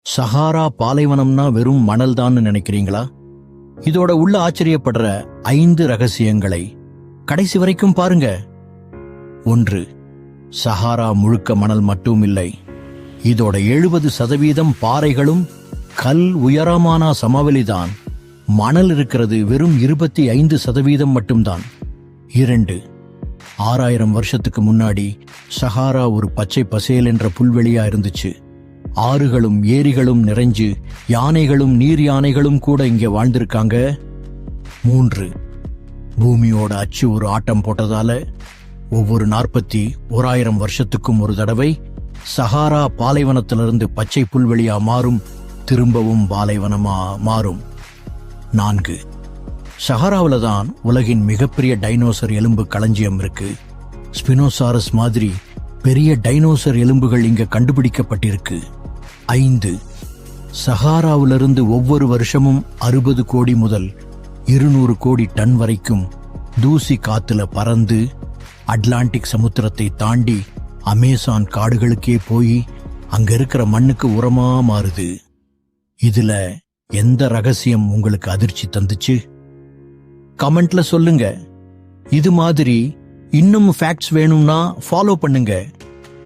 சஹாரா பாலைவனம்னா வெறும் மணல் தான் நினைக்கிறீங்களா? இதோட உள்ள ஆச்சரியப்படுற 5 ரகசியங்களை கடைசி வரைக்கும் பாருங்க. 1. சஹாரா முழுக்க மணல் மட்டும் இல்லை. இதோட 70% பாறைகளும் கல் உயரமான சமவெளிதான். மணல் இருக்கிறது வெறும் 25% மட்டும்தான். 2. 6000 வருஷத்துக்கு முன்னாடி சஹாரா ஒரு பச்சை பசேல் என்ற புல்வெளியா இருந்துச்சு. ஆறுகளும் ஏரிகளும் நிறைஞ்சு யானைகளும் நீர் யானைகளும் கூட இங்கே வாழ்ந்திருக்காங்க. 3. பூமியோட அச்சு ஒரு ஆட்டம் போட்டதால ஒவ்வொரு 41,000 வருஷத்துக்கும் ஒரு தடவை சஹாரா பாலைவனத்திலிருந்து பச்சை புல்வெளியா மாறும், திரும்பவும் பாலைவனமா மாறும். 4. சஹாராவில் தான் உலகின் மிகப்பெரிய டைனோசர் எலும்பு களஞ்சியம் இருக்கு. ஸ்பினோசாரஸ் மாதிரி பெரிய டைனோசர் எலும்புகள் இங்க கண்டுபிடிக்கப்பட்டிருக்கு. 5. சஹாராவிலிருந்து ஒவ்வொரு வருஷமும் 60 கோடி முதல் 200 கோடி டன் வரைக்கும் தூசி காத்துல பறந்து அட்லாண்டிக் சமுத்திரத்தை தாண்டி அமேசான் காடுகளுக்கே போய் அங்க இருக்கிற மண்ணுக்கு உரமா மாறுது. இதுல எந்த ரகசியம் உங்களுக்கு அதிர்ச்சி தந்துச்சு? கமெண்ட்ல சொல்லுங்க. இது மாதிரி இன்னும் ஃபேக்ட்ஸ் வேணும்னா ஃபாலோ பண்ணுங்க.